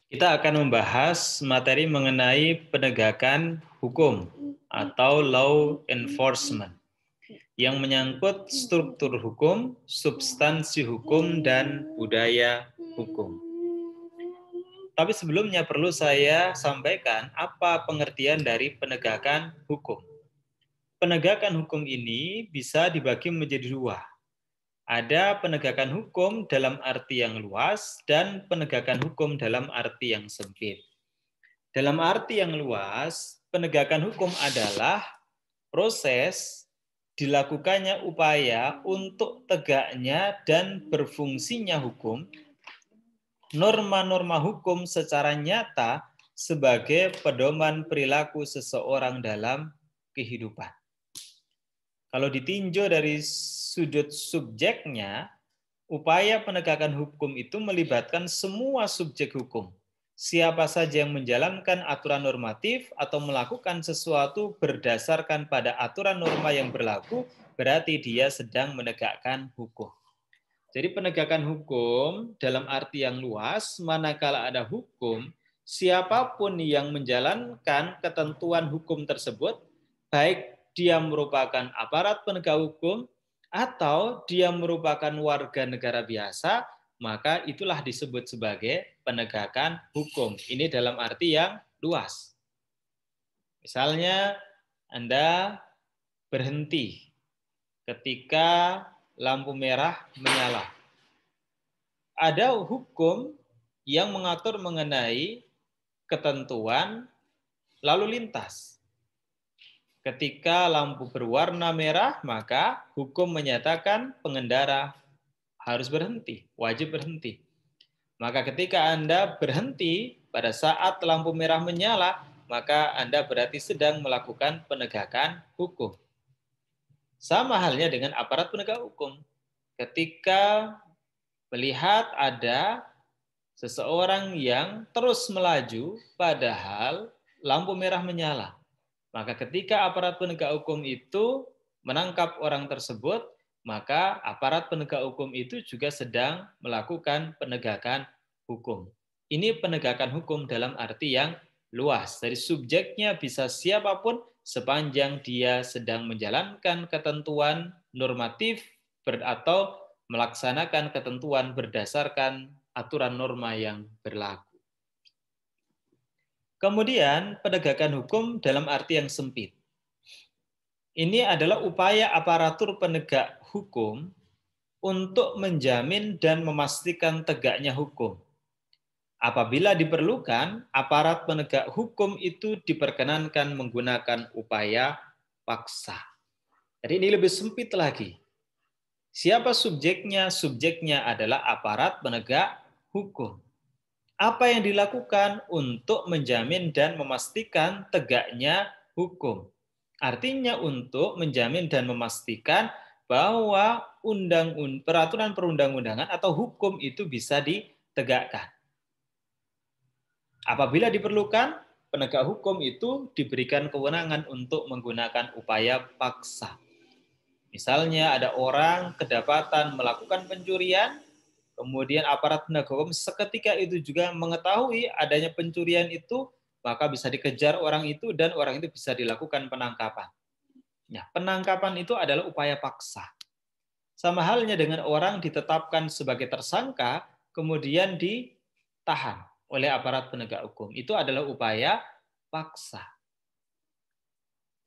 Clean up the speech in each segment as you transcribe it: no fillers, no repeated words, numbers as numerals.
Kita akan membahas materi mengenai penegakan hukum atau law enforcement yang menyangkut struktur hukum, substansi hukum, dan budaya hukum. Tapi sebelumnya perlu saya sampaikan apa pengertian dari penegakan hukum. Penegakan hukum ini bisa dibagi menjadi dua. Ada penegakan hukum dalam arti yang luas dan penegakan hukum dalam arti yang sempit. Dalam arti yang luas, penegakan hukum adalah proses dilakukannya upaya untuk tegaknya dan berfungsinya hukum, norma-norma hukum secara nyata sebagai pedoman perilaku seseorang dalam kehidupan. Kalau ditinjau dari sudut subjeknya, upaya penegakan hukum itu melibatkan semua subjek hukum. Siapa saja yang menjalankan aturan normatif atau melakukan sesuatu berdasarkan pada aturan norma yang berlaku, berarti dia sedang menegakkan hukum. Jadi penegakan hukum dalam arti yang luas, manakala ada hukum, siapapun yang menjalankan ketentuan hukum tersebut, baik dia merupakan aparat penegak hukum atau dia merupakan warga negara biasa, maka itulah disebut sebagai penegakan hukum. Ini dalam arti yang luas. Misalnya Anda berhenti ketika lampu merah menyala. Ada hukum yang mengatur mengenai ketentuan lalu lintas. Ketika lampu berwarna merah, maka hukum menyatakan pengendara harus berhenti, wajib berhenti. Maka ketika Anda berhenti pada saat lampu merah menyala, maka Anda berarti sedang melakukan penegakan hukum. Sama halnya dengan aparat penegak hukum. Ketika melihat ada seseorang yang terus melaju padahal lampu merah menyala, maka ketika aparat penegak hukum itu menangkap orang tersebut, maka aparat penegak hukum itu juga sedang melakukan penegakan hukum. Ini penegakan hukum dalam arti yang luas. Dari subjeknya bisa siapapun sepanjang dia sedang menjalankan ketentuan normatif atau melaksanakan ketentuan berdasarkan aturan norma yang berlaku. Kemudian penegakan hukum dalam arti yang sempit. Ini adalah upaya aparatur penegak hukum untuk menjamin dan memastikan tegaknya hukum. Apabila diperlukan, aparat penegak hukum itu diperkenankan menggunakan upaya paksa. Jadi ini lebih sempit lagi. Siapa subjeknya? Subjeknya adalah aparat penegak hukum. Apa yang dilakukan untuk menjamin dan memastikan tegaknya hukum? Artinya untuk menjamin dan memastikan bahwa peraturan perundang-undangan atau hukum itu bisa ditegakkan. Apabila diperlukan, penegak hukum itu diberikan kewenangan untuk menggunakan upaya paksa. Misalnya ada orang kedapatan melakukan pencurian, kemudian aparat penegak hukum seketika itu juga mengetahui adanya pencurian itu, maka bisa dikejar orang itu dan orang itu bisa dilakukan penangkapan. Ya, penangkapan itu adalah upaya paksa. Sama halnya dengan orang ditetapkan sebagai tersangka, kemudian ditahan oleh aparat penegak hukum. Itu adalah upaya paksa.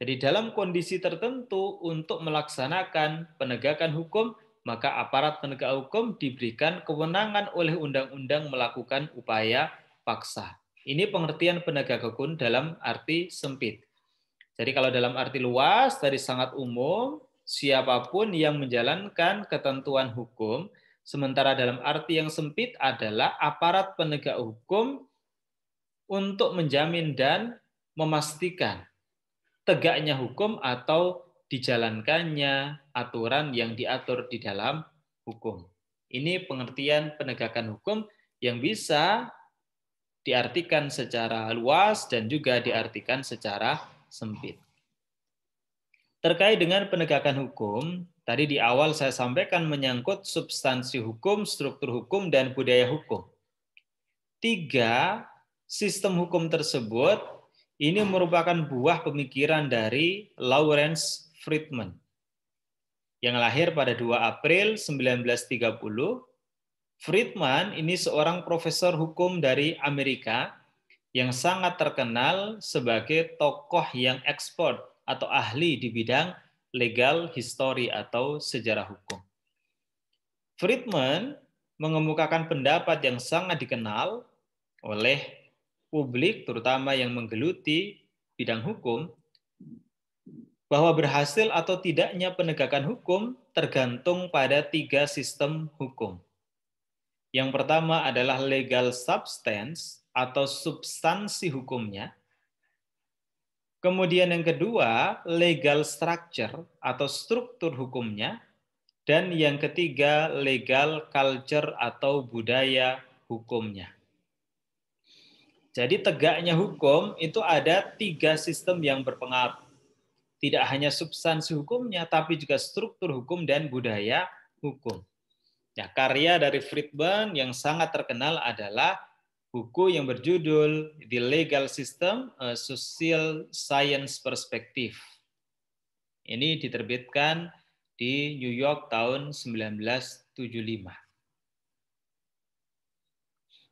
Jadi dalam kondisi tertentu untuk melaksanakan penegakan hukum, maka aparat penegak hukum diberikan kewenangan oleh undang-undang melakukan upaya paksa. Ini pengertian penegak hukum dalam arti sempit. Jadi kalau dalam arti luas, tadi sangat umum, siapapun yang menjalankan ketentuan hukum, sementara dalam arti yang sempit adalah aparat penegak hukum untuk menjamin dan memastikan tegaknya hukum atau dijalankannya aturan yang diatur di dalam hukum. Ini pengertian penegakan hukum yang bisa diartikan secara luas dan juga diartikan secara sempit. Terkait dengan penegakan hukum, tadi di awal saya sampaikan menyangkut substansi hukum, struktur hukum, dan budaya hukum. 3 sistem hukum tersebut ini merupakan buah pemikiran dari Lawrence Friedman yang lahir pada 2 April 1930. Friedman ini seorang profesor hukum dari Amerika yang sangat terkenal sebagai tokoh yang ekspert atau ahli di bidang legal history atau sejarah hukum. Friedman mengemukakan pendapat yang sangat dikenal oleh publik, terutama yang menggeluti bidang hukum, bahwa berhasil atau tidaknya penegakan hukum tergantung pada 3 sistem hukum. Yang pertama adalah legal substance atau substansi hukumnya. Kemudian yang kedua, legal structure atau struktur hukumnya. Dan yang ketiga, legal culture atau budaya hukumnya. Jadi tegaknya hukum itu ada 3 sistem yang berpengaruh. Tidak hanya substansi hukumnya, tapi juga struktur hukum dan budaya hukum. Ya, karya dari Friedman yang sangat terkenal adalah buku yang berjudul The Legal System, A Social Science Perspective. Ini diterbitkan di New York tahun 1975.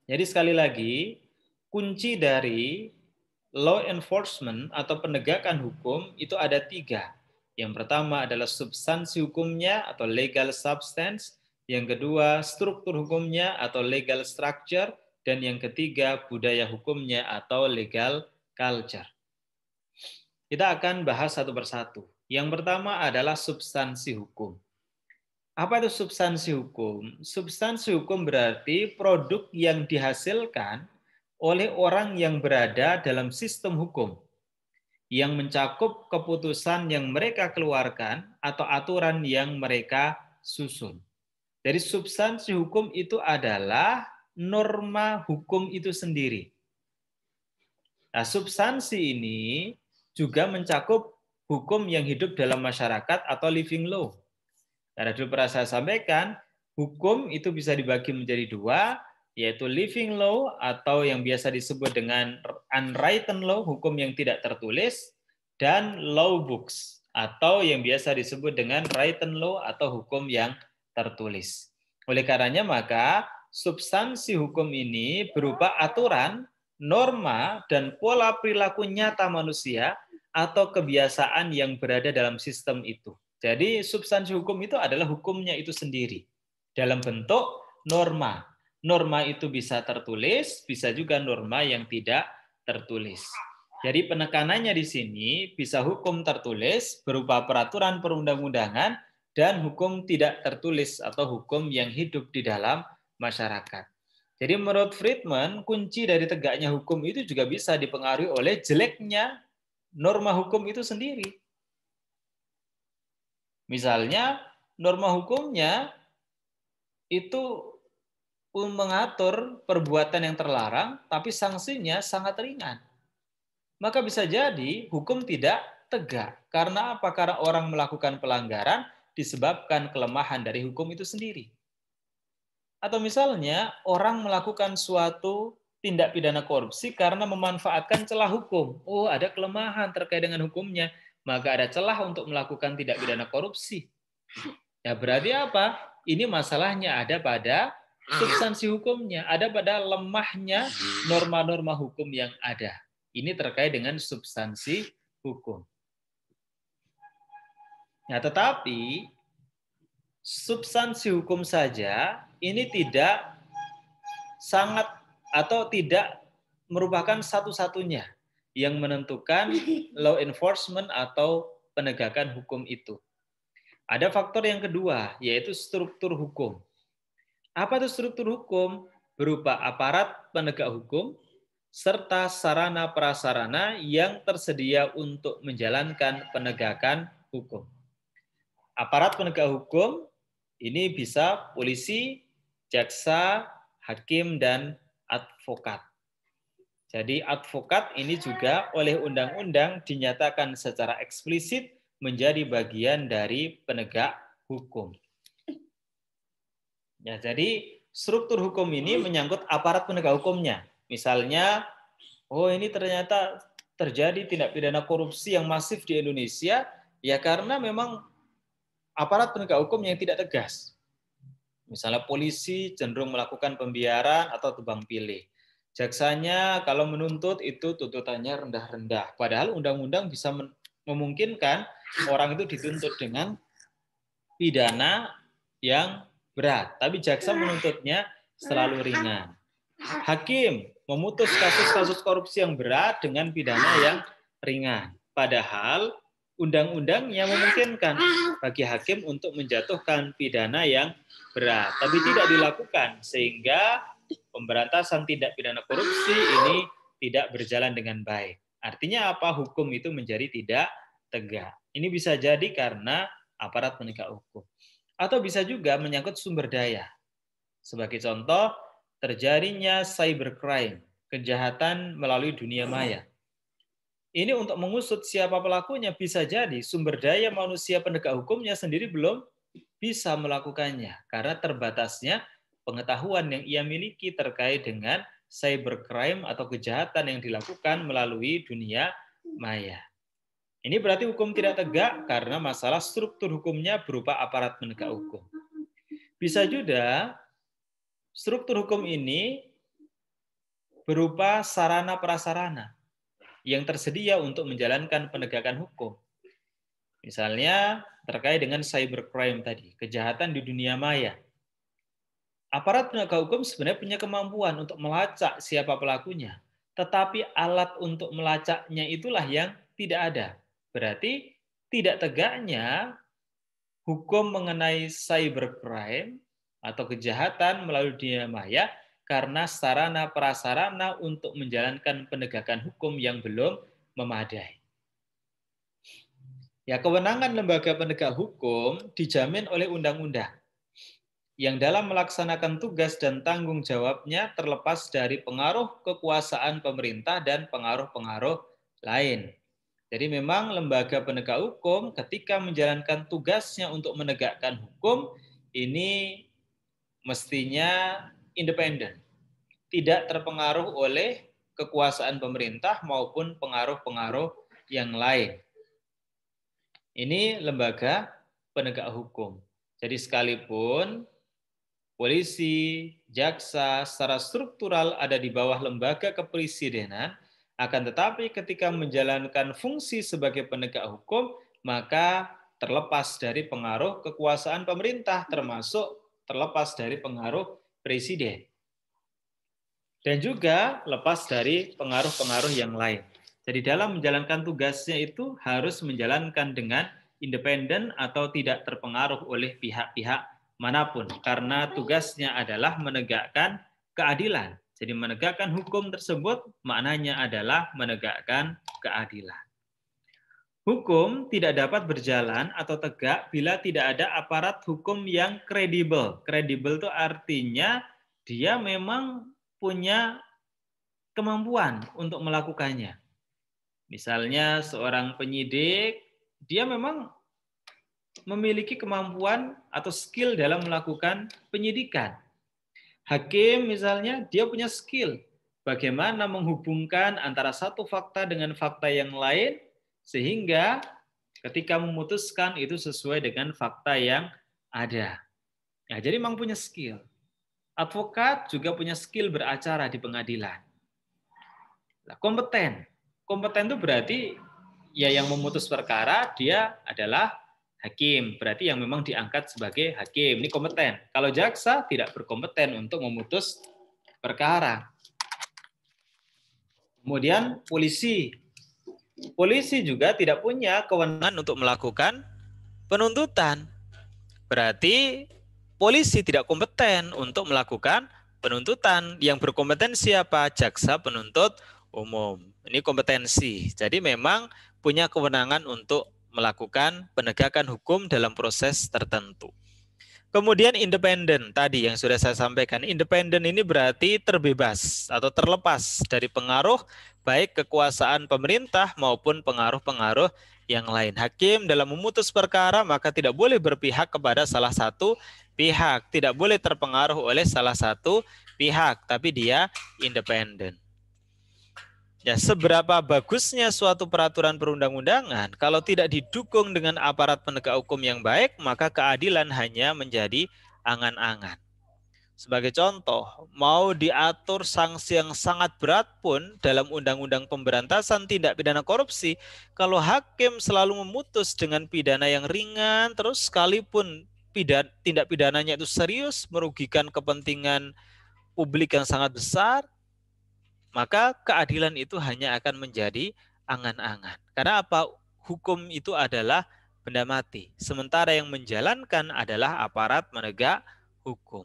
Jadi sekali lagi, kunci dari law enforcement atau penegakan hukum itu ada 3. Yang pertama adalah substansi hukumnya atau legal substance, yang kedua struktur hukumnya atau legal structure, dan yang ketiga budaya hukumnya atau legal culture. Kita akan bahas satu persatu. Yang pertama adalah substansi hukum. Apa itu substansi hukum? Substansi hukum berarti produk yang dihasilkan oleh orang yang berada dalam sistem hukum, yang mencakup keputusan yang mereka keluarkan atau aturan yang mereka susun. Jadi substansi hukum itu adalah norma hukum itu sendiri. Nah, substansi ini juga mencakup hukum yang hidup dalam masyarakat atau living law. Karena dulu pernah saya sampaikan, hukum itu bisa dibagi menjadi 2, yaitu living law atau yang biasa disebut dengan unwritten law, hukum yang tidak tertulis, dan law books atau yang biasa disebut dengan written law atau hukum yang tertulis. Oleh karenanya maka substansi hukum ini berupa aturan, norma, dan pola perilaku nyata manusia atau kebiasaan yang berada dalam sistem itu. Jadi substansi hukum itu adalah hukumnya itu sendiri dalam bentuk norma. Norma itu bisa tertulis, bisa juga norma yang tidak tertulis. Jadi penekanannya di sini bisa hukum tertulis berupa peraturan perundang-undangan dan hukum tidak tertulis atau hukum yang hidup di dalam masyarakat. Jadi menurut Friedman, kunci dari tegaknya hukum itu juga bisa dipengaruhi oleh jeleknya norma hukum itu sendiri. Misalnya, norma hukumnya itu mengatur perbuatan yang terlarang, tapi sanksinya sangat ringan. Maka bisa jadi hukum tidak tegak. Karena apa? Karena orang melakukan pelanggaran disebabkan kelemahan dari hukum itu sendiri. Atau misalnya, orang melakukan suatu tindak pidana korupsi karena memanfaatkan celah hukum. Oh, ada kelemahan terkait dengan hukumnya. Maka ada celah untuk melakukan tindak pidana korupsi. Ya berarti apa? Ini masalahnya ada pada substansi hukumnya, ada pada lemahnya norma-norma hukum yang ada. Ini terkait dengan substansi hukum. Nah, tetapi substansi hukum saja ini tidak sangat atau tidak merupakan satu-satunya yang menentukan law enforcement atau penegakan hukum itu. Ada faktor yang kedua, yaitu struktur hukum. Apa itu struktur hukum? Berupa aparat penegak hukum, serta sarana-prasarana yang tersedia untuk menjalankan penegakan hukum. Aparat penegak hukum ini bisa polisi, jaksa, hakim, dan advokat. Jadi advokat ini juga oleh undang-undang dinyatakan secara eksplisit menjadi bagian dari penegak hukum. Ya, jadi struktur hukum ini menyangkut aparat penegak hukumnya. Misalnya oh ini ternyata terjadi tindak pidana korupsi yang masif di Indonesia, ya karena memang aparat penegak hukum yang tidak tegas. Misalnya polisi cenderung melakukan pembiaran atau tebang pilih. Jaksanya kalau menuntut itu tuntutannya rendah-rendah. Padahal undang-undang bisa memungkinkan orang itu dituntut dengan pidana yang berat. Tapi jaksa menuntutnya selalu ringan. Hakim memutus kasus-kasus korupsi yang berat dengan pidana yang ringan. Padahal undang-undangnya memungkinkan bagi hakim untuk menjatuhkan pidana yang berat. Tapi tidak dilakukan sehingga pemberantasan tindak pidana korupsi ini tidak berjalan dengan baik. Artinya apa? Hukum itu menjadi tidak tegak. Ini bisa jadi karena aparat penegak hukum. Atau bisa juga menyangkut sumber daya. Sebagai contoh, terjadinya cybercrime, kejahatan melalui dunia maya. Ini untuk mengusut siapa pelakunya bisa jadi sumber daya manusia penegak hukumnya sendiri belum bisa melakukannya karena terbatasnya pengetahuan yang ia miliki terkait dengan cybercrime atau kejahatan yang dilakukan melalui dunia maya. Ini berarti hukum tidak tegak karena masalah struktur hukumnya berupa aparat penegak hukum. Bisa juga struktur hukum ini berupa sarana prasarana yang tersedia untuk menjalankan penegakan hukum. Misalnya terkait dengan cybercrime tadi, kejahatan di dunia maya. Aparat penegak hukum sebenarnya punya kemampuan untuk melacak siapa pelakunya, tetapi alat untuk melacaknya itulah yang tidak ada. Berarti tidak tegaknya hukum mengenai cybercrime atau kejahatan melalui dunia maya karena sarana prasarana untuk menjalankan penegakan hukum yang belum memadai. Ya, kewenangan lembaga penegak hukum dijamin oleh undang-undang yang dalam melaksanakan tugas dan tanggung jawabnya terlepas dari pengaruh kekuasaan pemerintah dan pengaruh-pengaruh lain. Jadi memang lembaga penegak hukum ketika menjalankan tugasnya untuk menegakkan hukum ini mestinya independen, tidak terpengaruh oleh kekuasaan pemerintah maupun pengaruh-pengaruh yang lain. Ini lembaga penegak hukum. Jadi sekalipun polisi, jaksa secara struktural ada di bawah lembaga kepresidenan, akan tetapi ketika menjalankan fungsi sebagai penegak hukum, maka terlepas dari pengaruh kekuasaan pemerintah, termasuk terlepas dari pengaruh presiden. Dan juga lepas dari pengaruh-pengaruh yang lain. Jadi dalam menjalankan tugasnya itu harus menjalankan dengan independen atau tidak terpengaruh oleh pihak-pihak manapun. Karena tugasnya adalah menegakkan keadilan. Jadi menegakkan hukum tersebut maknanya adalah menegakkan keadilan. Hukum tidak dapat berjalan atau tegak bila tidak ada aparat hukum yang kredibel. Kredibel itu artinya dia memang punya kemampuan untuk melakukannya. Misalnya seorang penyidik, dia memang memiliki kemampuan atau skill dalam melakukan penyidikan. Hakim misalnya, dia punya skill bagaimana menghubungkan antara satu fakta dengan fakta yang lain, sehingga ketika memutuskan itu sesuai dengan fakta yang ada. Nah, jadi memang punya skill. Advokat juga punya skill beracara di pengadilan. Nah, kompeten. Kompeten itu berarti ya yang memutus perkara dia adalah hakim. Berarti yang memang diangkat sebagai hakim. Ini kompeten. Kalau jaksa tidak berkompeten untuk memutus perkara. Kemudian polisi. Polisi juga tidak punya kewenangan untuk melakukan penuntutan. Berarti polisi tidak kompeten untuk melakukan penuntutan. Yang berkompeten siapa? Jaksa penuntut umum. Ini kompetensi. Jadi memang punya kewenangan untuk melakukan penegakan hukum dalam proses tertentu. Kemudian independen tadi yang sudah saya sampaikan. Independen ini berarti terbebas atau terlepas dari pengaruh baik kekuasaan pemerintah maupun pengaruh-pengaruh yang lain. Hakim dalam memutus perkara maka tidak boleh berpihak kepada salah satu pihak, tidak boleh terpengaruh oleh salah satu pihak, tapi dia independen. Ya, seberapa bagusnya suatu peraturan perundang-undangan, kalau tidak didukung dengan aparat penegak hukum yang baik, maka keadilan hanya menjadi angan-angan. Sebagai contoh, mau diatur sanksi yang sangat berat pun dalam Undang-Undang Pemberantasan Tindak Pidana Korupsi, kalau hakim selalu memutus dengan pidana yang ringan, terus sekalipun tindak pidananya itu serius, merugikan kepentingan publik yang sangat besar, maka keadilan itu hanya akan menjadi angan-angan. Karena apa? Hukum itu adalah benda mati. Sementara yang menjalankan adalah aparat penegak hukum.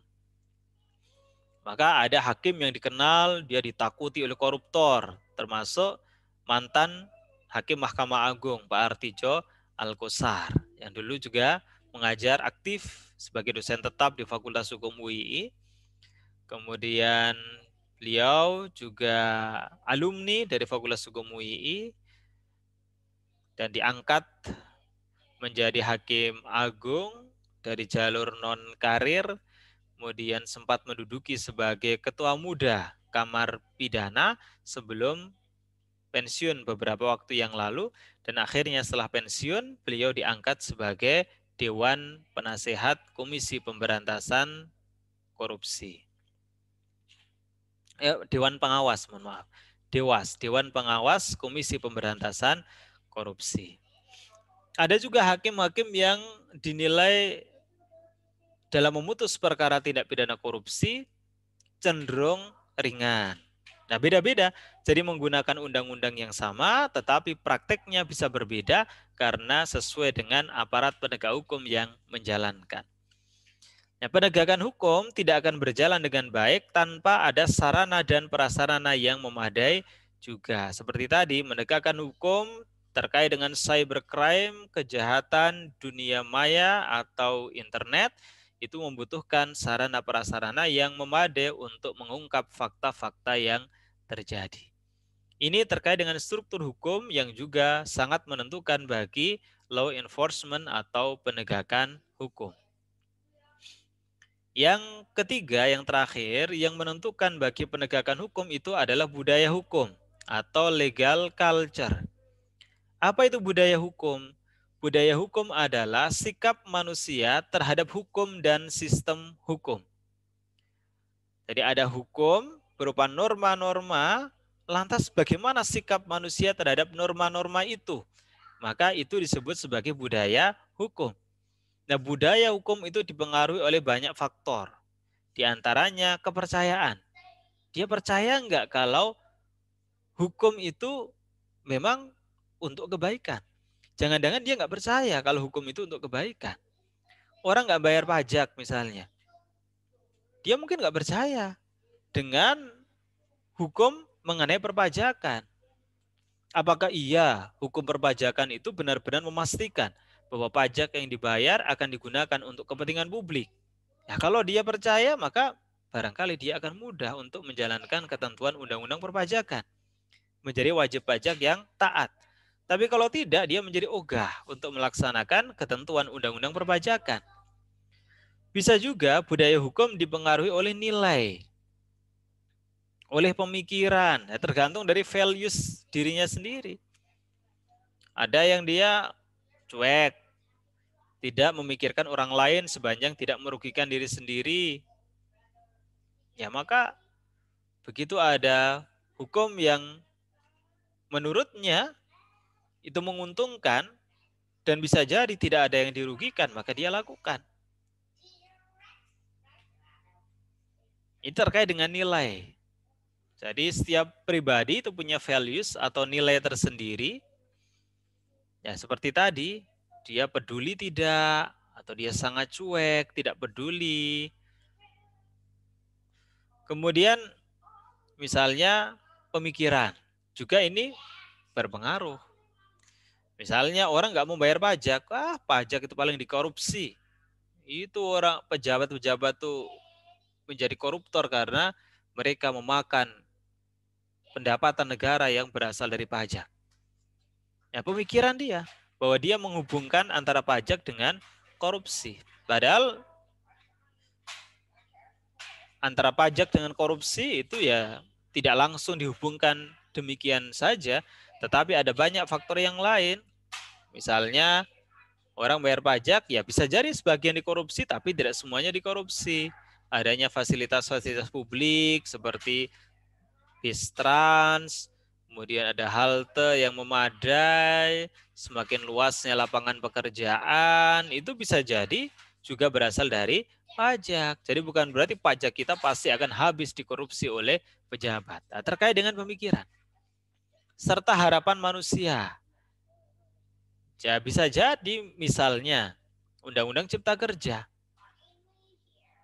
Maka ada hakim yang dikenal, dia ditakuti oleh koruptor, termasuk mantan Hakim Mahkamah Agung, Pak Artijo Alkosar, yang dulu juga mengajar aktif sebagai dosen tetap di Fakultas Hukum UII. Kemudian beliau juga alumni dari Fakultas Hukum UII dan diangkat menjadi Hakim Agung dari jalur non-karir, kemudian sempat menduduki sebagai Ketua Muda Kamar Pidana sebelum pensiun beberapa waktu yang lalu, dan akhirnya setelah pensiun beliau diangkat sebagai Dewan Penasehat Komisi Pemberantasan Korupsi. Dewan Pengawas, mohon maaf. Dewan Pengawas Komisi Pemberantasan Korupsi. Ada juga hakim-hakim yang dinilai dalam memutus perkara tindak pidana korupsi cenderung ringan. Nah, beda-beda. Jadi menggunakan undang-undang yang sama, tetapi prakteknya bisa berbeda karena sesuai dengan aparat penegak hukum yang menjalankan. Nah, penegakan hukum tidak akan berjalan dengan baik tanpa ada sarana dan prasarana yang memadai juga. Seperti tadi, menegakkan hukum terkait dengan cybercrime, kejahatan dunia maya atau internet, itu membutuhkan sarana prasarana yang memadai untuk mengungkap fakta-fakta yang terjadi. Ini terkait dengan struktur hukum yang juga sangat menentukan bagi law enforcement atau penegakan hukum. Yang ketiga, yang terakhir, yang menentukan bagi penegakan hukum itu adalah budaya hukum atau legal culture. Apa itu budaya hukum? Budaya hukum adalah sikap manusia terhadap hukum dan sistem hukum. Jadi ada hukum berupa norma-norma, lantas bagaimana sikap manusia terhadap norma-norma itu? Maka itu disebut sebagai budaya hukum. Nah, budaya hukum itu dipengaruhi oleh banyak faktor. Di antaranya kepercayaan. Dia percaya enggak kalau hukum itu memang untuk kebaikan? Jangan-jangan dia enggak percaya kalau hukum itu untuk kebaikan. Orang enggak bayar pajak misalnya. Dia mungkin enggak percaya dengan hukum mengenai perpajakan. Apakah iya hukum perpajakan itu benar-benar memastikan bahwa pajak yang dibayar akan digunakan untuk kepentingan publik? Ya, kalau dia percaya, maka barangkali dia akan mudah untuk menjalankan ketentuan undang-undang perpajakan. Menjadi wajib pajak yang taat. Tapi kalau tidak, dia menjadi ogah untuk melaksanakan ketentuan undang-undang perpajakan. Bisa juga budaya hukum dipengaruhi oleh nilai, oleh pemikiran, ya, tergantung dari values dirinya sendiri. Ada yang dia cuek, tidak memikirkan orang lain sepanjang tidak merugikan diri sendiri. Ya, maka begitu ada hukum yang menurutnya itu menguntungkan dan bisa jadi tidak ada yang dirugikan, maka dia lakukan. Ini terkait dengan nilai. Jadi setiap pribadi itu punya values atau nilai tersendiri. Ya, seperti tadi, dia peduli tidak, atau dia sangat cuek, tidak peduli. Kemudian misalnya pemikiran, juga ini berpengaruh. Misalnya orang nggak mau bayar pajak, pajak itu paling dikorupsi. Itu orang pejabat-pejabat tuh menjadi koruptor karena mereka memakan pendapatan negara yang berasal dari pajak. Ya, pemikiran dia bahwa dia menghubungkan antara pajak dengan korupsi. Padahal antara pajak dengan korupsi itu ya tidak langsung dihubungkan demikian saja, tetapi ada banyak faktor yang lain. Misalnya orang bayar pajak ya bisa jadi sebagian dikorupsi tapi tidak semuanya dikorupsi. Adanya fasilitas-fasilitas publik seperti bis trans, kemudian ada halte yang memadai, semakin luasnya lapangan pekerjaan, itu bisa jadi juga berasal dari pajak. Jadi bukan berarti pajak kita pasti akan habis dikorupsi oleh pejabat. Nah, terkait dengan pemikiran serta harapan manusia. Ya, bisa jadi misalnya Undang-Undang Cipta Kerja.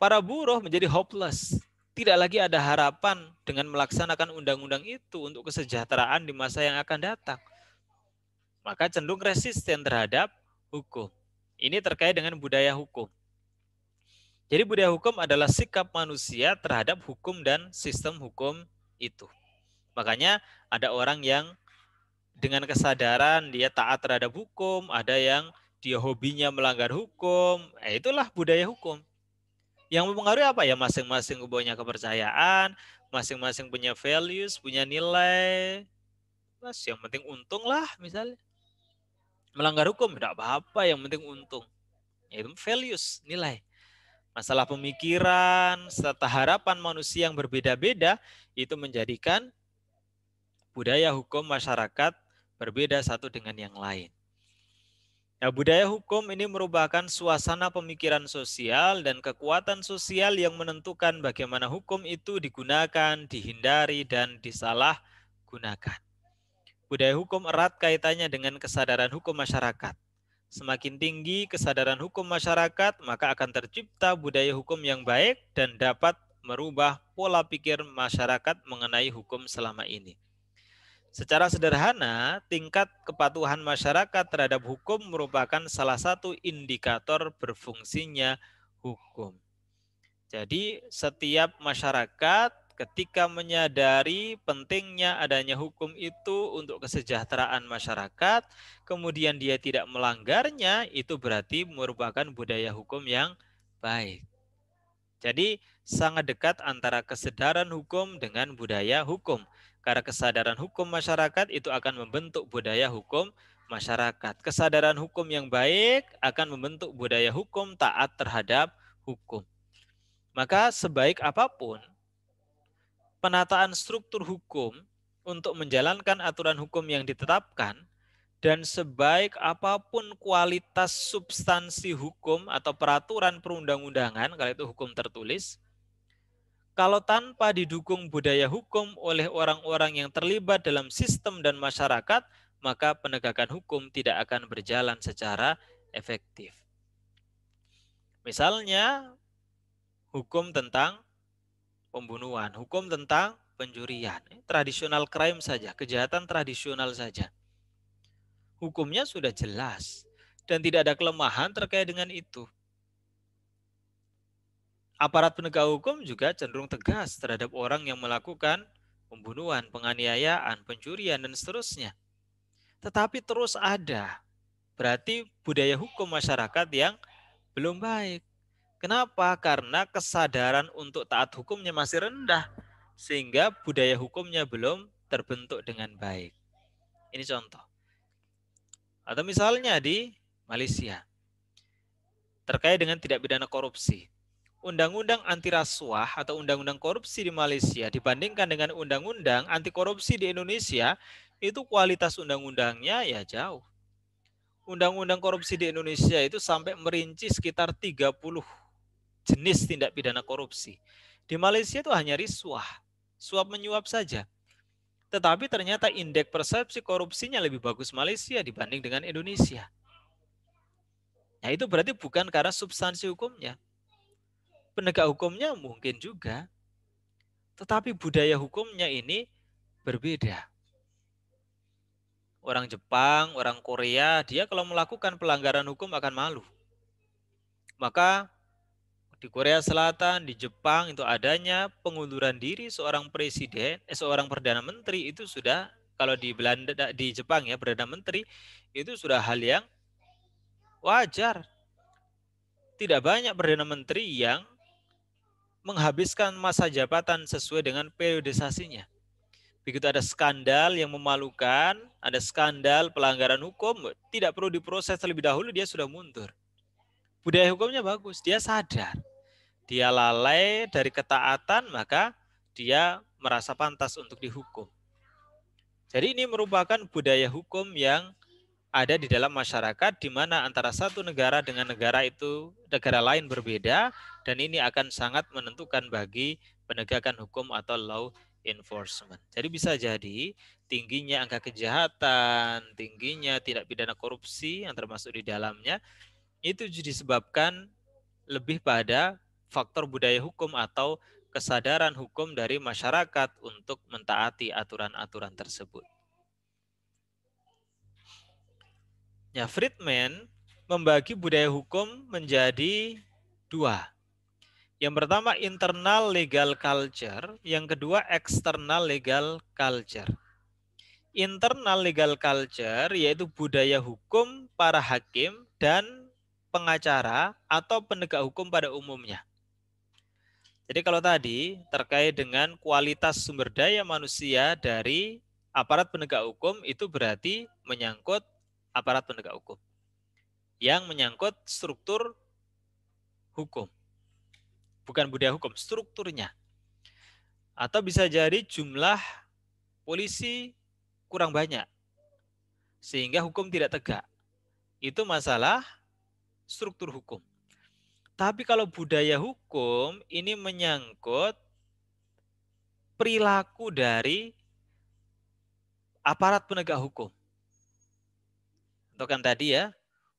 Para buruh menjadi hopeless. Tidak lagi ada harapan dengan melaksanakan undang-undang itu untuk kesejahteraan di masa yang akan datang. Maka cenderung resisten terhadap hukum. Ini terkait dengan budaya hukum. Jadi budaya hukum adalah sikap manusia terhadap hukum dan sistem hukum itu. Makanya ada orang yang dengan kesadaran dia taat terhadap hukum, ada yang dia hobinya melanggar hukum. Itulah budaya hukum. Yang mempengaruhi apa ya? Masing-masing punya kepercayaan, masing-masing punya values, punya nilai. Mas, yang penting untung lah misalnya. Melanggar hukum tidak apa-apa, yang penting untung. Itu values, nilai. Masalah pemikiran serta harapan manusia yang berbeda-beda itu menjadikan budaya hukum masyarakat berbeda satu dengan yang lain. Nah, budaya hukum ini merupakan suasana pemikiran sosial dan kekuatan sosial yang menentukan bagaimana hukum itu digunakan, dihindari, dan disalahgunakan. Budaya hukum erat kaitannya dengan kesadaran hukum masyarakat. Semakin tinggi kesadaran hukum masyarakat, maka akan tercipta budaya hukum yang baik dan dapat merubah pola pikir masyarakat mengenai hukum selama ini. Secara sederhana, tingkat kepatuhan masyarakat terhadap hukum merupakan salah satu indikator berfungsinya hukum. Jadi, setiap masyarakat ketika menyadari pentingnya adanya hukum itu untuk kesejahteraan masyarakat, kemudian dia tidak melanggarnya, itu berarti merupakan budaya hukum yang baik. Jadi, sangat dekat antara kesadaran hukum dengan budaya hukum. Karena kesadaran hukum masyarakat itu akan membentuk budaya hukum masyarakat. Kesadaran hukum yang baik akan membentuk budaya hukum taat terhadap hukum. Maka sebaik apapun penataan struktur hukum untuk menjalankan aturan hukum yang ditetapkan, dan sebaik apapun kualitas substansi hukum atau peraturan perundang-undangan, kalau itu hukum tertulis, kalau tanpa didukung budaya hukum oleh orang-orang yang terlibat dalam sistem dan masyarakat, maka penegakan hukum tidak akan berjalan secara efektif. Misalnya, hukum tentang pembunuhan, hukum tentang pencurian, tradisional crime saja, kejahatan tradisional saja. Hukumnya sudah jelas dan tidak ada kelemahan terkait dengan itu. Aparat penegak hukum juga cenderung tegas terhadap orang yang melakukan pembunuhan, penganiayaan, pencurian, dan seterusnya. Tetapi terus ada. Berarti budaya hukum masyarakat yang belum baik. Kenapa? Karena kesadaran untuk taat hukumnya masih rendah. Sehingga budaya hukumnya belum terbentuk dengan baik. Ini contoh. Atau misalnya di Malaysia. Terkait dengan tindak pidana korupsi. Undang-undang anti rasuah atau undang-undang korupsi di Malaysia dibandingkan dengan undang-undang anti korupsi di Indonesia, itu kualitas undang-undangnya ya jauh. Undang-undang korupsi di Indonesia itu sampai merinci sekitar 30 jenis tindak pidana korupsi. Di Malaysia itu hanya riswah, suap menyuap saja. Tetapi ternyata indeks persepsi korupsinya lebih bagus Malaysia dibanding dengan Indonesia. Nah, itu berarti bukan karena substansi hukumnya. Penegak hukumnya mungkin juga, tetapi budaya hukumnya ini berbeda. Orang Jepang, orang Korea, dia kalau melakukan pelanggaran hukum akan malu. Maka di Korea Selatan, di Jepang itu adanya pengunduran diri seorang presiden, seorang perdana menteri itu sudah, kalau di Belanda, di Jepang ya, perdana menteri itu sudah hal yang wajar. Tidak banyak perdana menteri yang menghabiskan masa jabatan sesuai dengan periodisasinya. Begitu ada skandal yang memalukan, ada skandal pelanggaran hukum, tidak perlu diproses terlebih dahulu, dia sudah mundur. Budaya hukumnya bagus, dia sadar. Dia lalai dari ketaatan, maka dia merasa pantas untuk dihukum. Jadi ini merupakan budaya hukum yang ada di dalam masyarakat, di mana antara satu negara dengan negara lain berbeda, dan ini akan sangat menentukan bagi penegakan hukum atau law enforcement. Jadi bisa jadi tingginya angka kejahatan, tingginya tindak pidana korupsi yang termasuk di dalamnya, itu disebabkan lebih pada faktor budaya hukum atau kesadaran hukum dari masyarakat untuk mentaati aturan-aturan tersebut. Ya, Friedman membagi budaya hukum menjadi dua. Yang pertama internal legal culture, yang kedua external legal culture. Internal legal culture yaitu budaya hukum para hakim dan pengacara atau penegak hukum pada umumnya. Jadi kalau tadi terkait dengan kualitas sumber daya manusia dari aparat penegak hukum, itu berarti menyangkut aparat penegak hukum yang menyangkut struktur hukum. Bukan budaya hukum, strukturnya. Atau bisa jadi jumlah polisi kurang banyak, sehingga hukum tidak tegak. Itu masalah struktur hukum. Tapi kalau budaya hukum, ini menyangkut perilaku dari aparat penegak hukum. Itu kan tadi ya,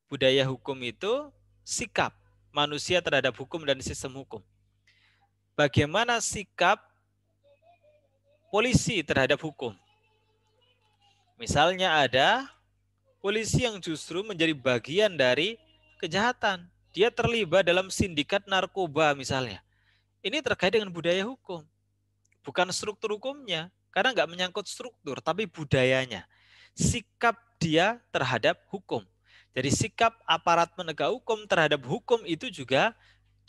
budaya hukum itu sikap manusia terhadap hukum dan sistem hukum. Bagaimana sikap polisi terhadap hukum? Misalnya ada polisi yang justru menjadi bagian dari kejahatan. Dia terlibat dalam sindikat narkoba misalnya. Ini terkait dengan budaya hukum. Bukan struktur hukumnya. Karena nggak menyangkut struktur, tapi budayanya. Sikap dia terhadap hukum. Jadi sikap aparat penegak hukum terhadap hukum itu juga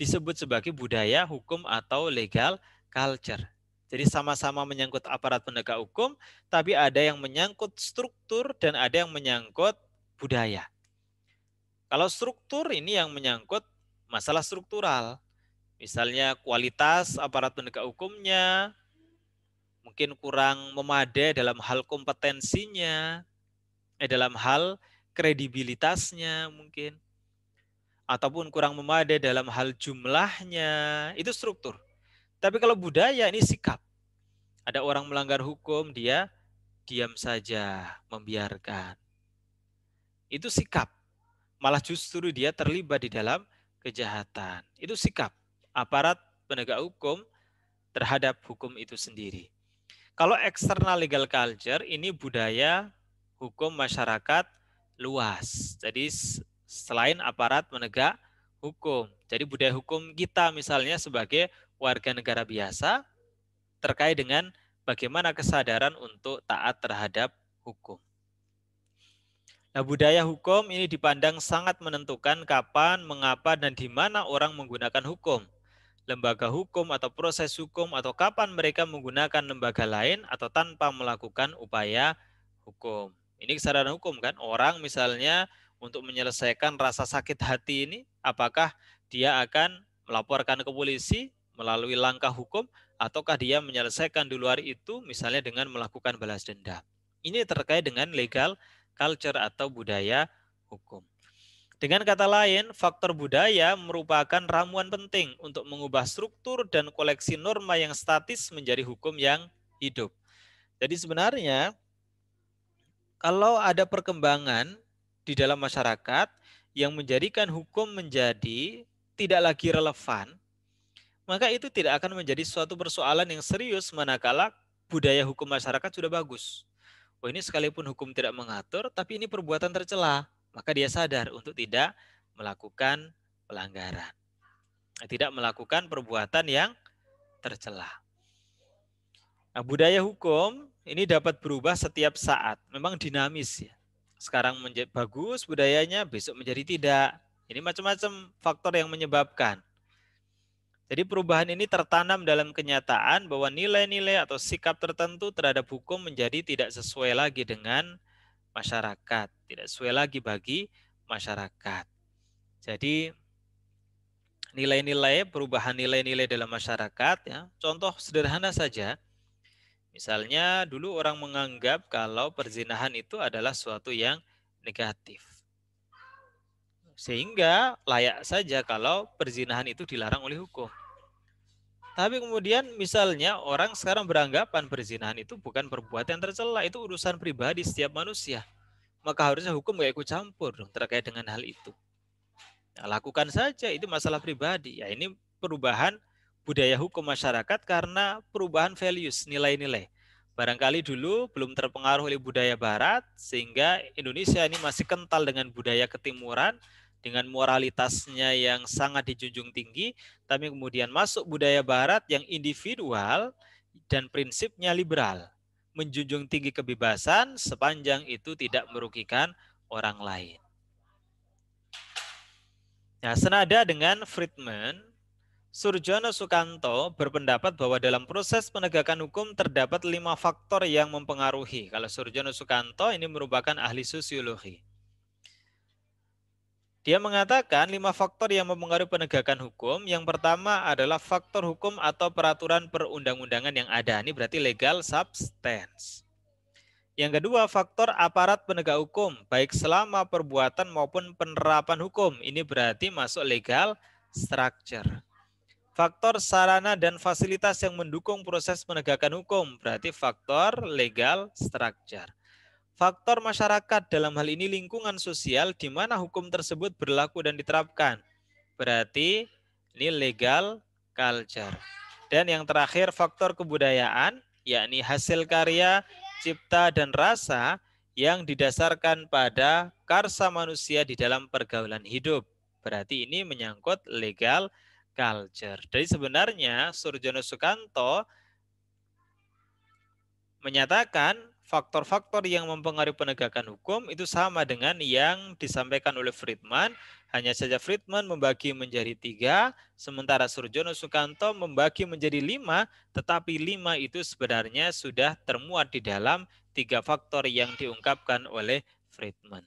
disebut sebagai budaya hukum atau legal culture. Jadi sama-sama menyangkut aparat penegak hukum, tapi ada yang menyangkut struktur dan ada yang menyangkut budaya. Kalau struktur ini yang menyangkut masalah struktural. Misalnya kualitas aparat penegak hukumnya, mungkin kurang memadai dalam hal kompetensinya, dalam hal kredibilitasnya mungkin, ataupun kurang memadai dalam hal jumlahnya, itu struktur. Tapi kalau budaya ini sikap. Ada orang melanggar hukum, dia diam saja, membiarkan. Itu sikap. Malah justru dia terlibat di dalam kejahatan. Itu sikap aparat penegak hukum terhadap hukum itu sendiri. Kalau external legal culture, ini budaya hukum masyarakat luas. Jadi selain aparat penegak hukum. Jadi budaya hukum kita misalnya sebagai warga negara biasa terkait dengan bagaimana kesadaran untuk taat terhadap hukum. Nah, budaya hukum ini dipandang sangat menentukan kapan, mengapa, dan di mana orang menggunakan hukum. Lembaga hukum atau proses hukum atau kapan mereka menggunakan lembaga lain atau tanpa melakukan upaya hukum. Ini kesadaran hukum kan, orang misalnya untuk menyelesaikan rasa sakit hati ini, apakah dia akan melaporkan ke polisi melalui langkah hukum, ataukah dia menyelesaikan di luar itu misalnya dengan melakukan balas dendam. Ini terkait dengan legal culture atau budaya hukum. Dengan kata lain, faktor budaya merupakan ramuan penting untuk mengubah struktur dan koleksi norma yang statis menjadi hukum yang hidup. Jadi sebenarnya kalau ada perkembangan di dalam masyarakat yang menjadikan hukum menjadi tidak lagi relevan, maka itu tidak akan menjadi suatu persoalan yang serius manakala budaya hukum masyarakat sudah bagus. Oh, ini sekalipun hukum tidak mengatur, tapi ini perbuatan tercela, maka dia sadar untuk tidak melakukan pelanggaran. Tidak melakukan perbuatan yang tercela. Nah, budaya hukum ini dapat berubah setiap saat, memang dinamis ya. Sekarang menjadi bagus budayanya, besok menjadi tidak. Ini macam-macam faktor yang menyebabkan. Jadi perubahan ini tertanam dalam kenyataan bahwa nilai-nilai atau sikap tertentu terhadap hukum menjadi tidak sesuai lagi dengan masyarakat, tidak sesuai lagi bagi masyarakat. Jadi nilai-nilai, perubahan nilai-nilai dalam masyarakat, ya, contoh sederhana saja, misalnya dulu orang menganggap kalau perzinahan itu adalah suatu yang negatif. Sehingga layak saja kalau perzinahan itu dilarang oleh hukum. Tapi kemudian misalnya orang sekarang beranggapan perzinahan itu bukan perbuatan yang tercela, itu urusan pribadi setiap manusia. Maka harusnya hukum gak ikut campur dong terkait dengan hal itu. Nah, lakukan saja, itu masalah pribadi. Ya, ini perubahan budaya hukum masyarakat karena perubahan values, nilai-nilai. Barangkali dulu belum terpengaruh oleh budaya barat, sehingga Indonesia ini masih kental dengan budaya ketimuran, dengan moralitasnya yang sangat dijunjung tinggi, tapi kemudian masuk budaya barat yang individual dan prinsipnya liberal, menjunjung tinggi kebebasan sepanjang itu tidak merugikan orang lain. Nah, senada dengan Friedman, Surjono Sukanto berpendapat bahwa dalam proses penegakan hukum terdapat 5 faktor yang mempengaruhi. Kalau Surjono Sukanto ini merupakan ahli sosiologi. Dia mengatakan 5 faktor yang mempengaruhi penegakan hukum. Yang pertama adalah faktor hukum atau peraturan perundang-undangan yang ada. Ini berarti legal substance. Yang kedua, faktor aparat penegak hukum, baik selama perbuatan maupun penerapan hukum. Ini berarti masuk legal structure. Faktor sarana dan fasilitas yang mendukung proses penegakan hukum, berarti faktor legal structure. Faktor masyarakat, dalam hal ini lingkungan sosial di mana hukum tersebut berlaku dan diterapkan, berarti ini legal culture. Dan yang terakhir faktor kebudayaan, yakni hasil karya, cipta, dan rasa yang didasarkan pada karsa manusia di dalam pergaulan hidup. Berarti ini menyangkut legal culture. Jadi sebenarnya Surjono Sukanto menyatakan faktor-faktor yang mempengaruhi penegakan hukum itu sama dengan yang disampaikan oleh Friedman. Hanya saja Friedman membagi menjadi 3, sementara Surjono Sukanto membagi menjadi 5, tetapi 5 itu sebenarnya sudah termuat di dalam 3 faktor yang diungkapkan oleh Friedman.